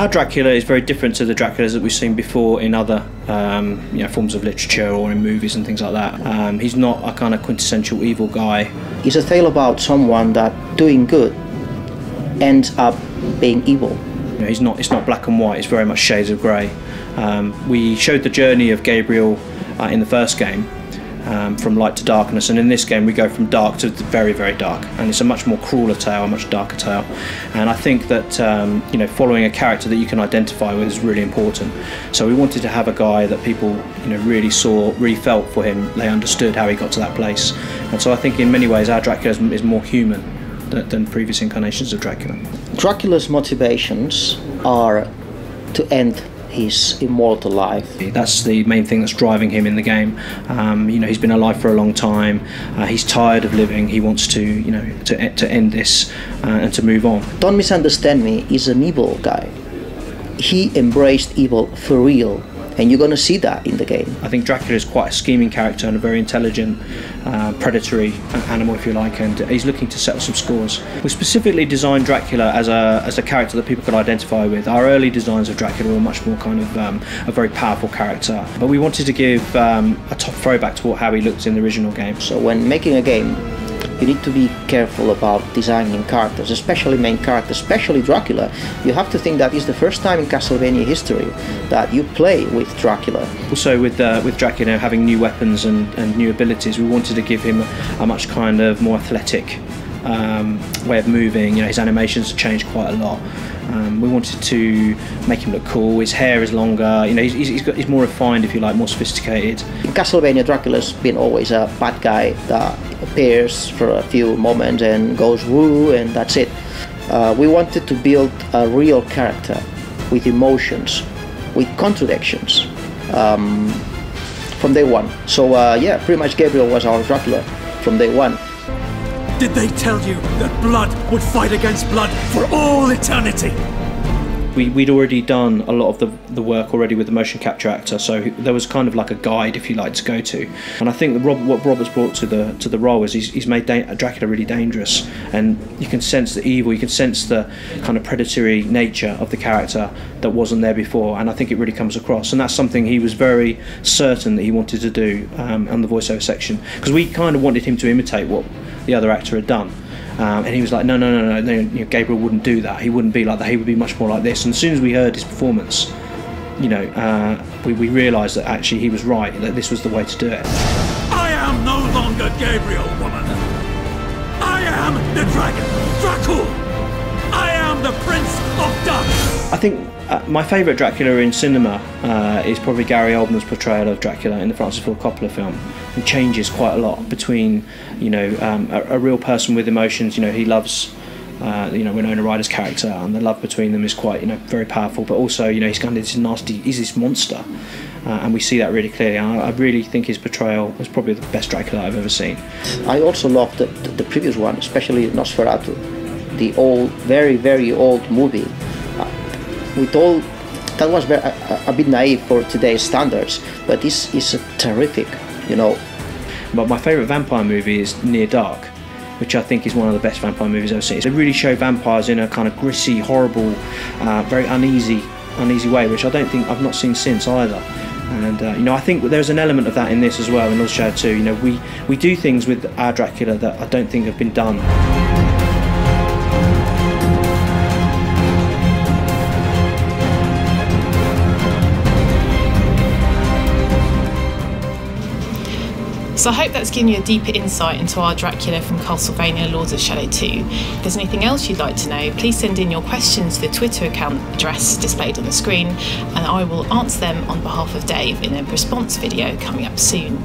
Our Dracula is very different to the Draculas that we've seen before in other forms of literature or in movies and things like that. He's not a kind of quintessential evil guy. It's a tale about someone that doing good ends up being evil. It's not black and white, it's very much shades of grey. We showed the journey of Gabriel in the first game, from light to darkness, and in this game we go from dark to very, very dark, and it's a much more crueler tale, a much darker tale. And I think that following a character that you can identify with is really important. So we wanted to have a guy that people really saw, really felt for him, they understood how he got to that place. And so I think in many ways our Dracula is more human than previous incarnations of Dracula. Dracula's motivations are to end his immortal life. That's the main thing that's driving him in the game. He's been alive for a long time. He's tired of living. He wants to, to end this and to move on. Don't misunderstand me. He's an evil guy. He embraced evil for real, and you're going to see that in the game. I think Dracula is quite a scheming character and a very intelligent, predatory animal, if you like, and he's looking to settle some scores. We specifically designed Dracula as a character that people could identify with. Our early designs of Dracula were much more kind of a very powerful character, but we wanted to give a top throwback to how he looked in the original game. So when making a game, you need to be careful about designing characters, especially main characters, especially Dracula. You have to think that it's the first time in Castlevania history that you play with Dracula. Also with Dracula having new weapons and new abilities, we wanted to give him a much kind of more athletic way of moving. His animations have changed quite a lot. We wanted to make him look cool. His hair is longer. He's more refined, if you like, more sophisticated. In Castlevania, Dracula's been always a bad guy that appears for a few moments and goes woo, and that's it. We wanted to build a real character with emotions, with contradictions from day one. So yeah, pretty much Gabriel was our Dracula from day one. Did they tell you that blood would fight against blood for all eternity? We'd already done a lot of the work already with the motion capture actor, so there was kind of like a guide, if you like, to go to. And I think that what Robert's brought to the role is he's made Dracula really dangerous, and you can sense the evil, you can sense the kind of predatory nature of the character that wasn't there before, and I think it really comes across. And that's something he was very certain that he wanted to do on the voiceover section, because we kind of wanted him to imitate what the other actor had done. And he was like, no, Gabriel wouldn't do that. He wouldn't be like that. He would be much more like this. And as soon as we heard his performance, we realised that actually he was right, that this was the way to do it. I am no longer Gabriel, woman. I am the dragon, Dracula. I am the Prince of Darkness. I think my favourite Dracula in cinema is probably Gary Oldman's portrayal of Dracula in the Francis Ford Coppola film. It changes quite a lot between, a real person with emotions. He loves, Winona Ryder's character, and the love between them is quite, very powerful. But also, he's kind of this nasty, he's this monster, and we see that really clearly. And I really think his portrayal was probably the best Dracula I've ever seen. I also loved the previous one, especially Nosferatu, the old, very, very old movie. That was a bit naive for today's standards, but this is terrific, But my favourite vampire movie is Near Dark, which I think is one of the best vampire movies I've seen. They really show vampires in a kind of gritty, horrible, very uneasy way, which I've not seen since either. And I think there's an element of that in this as well, in Lord Shadow 2. We do things with our Dracula that I don't think have been done. So I hope that's given you a deeper insight into our Dracula from Castlevania Lords of Shadow 2. If there's anything else you'd like to know, please send in your questions to the Twitter account address displayed on the screen, and I will answer them on behalf of Dave in a response video coming up soon.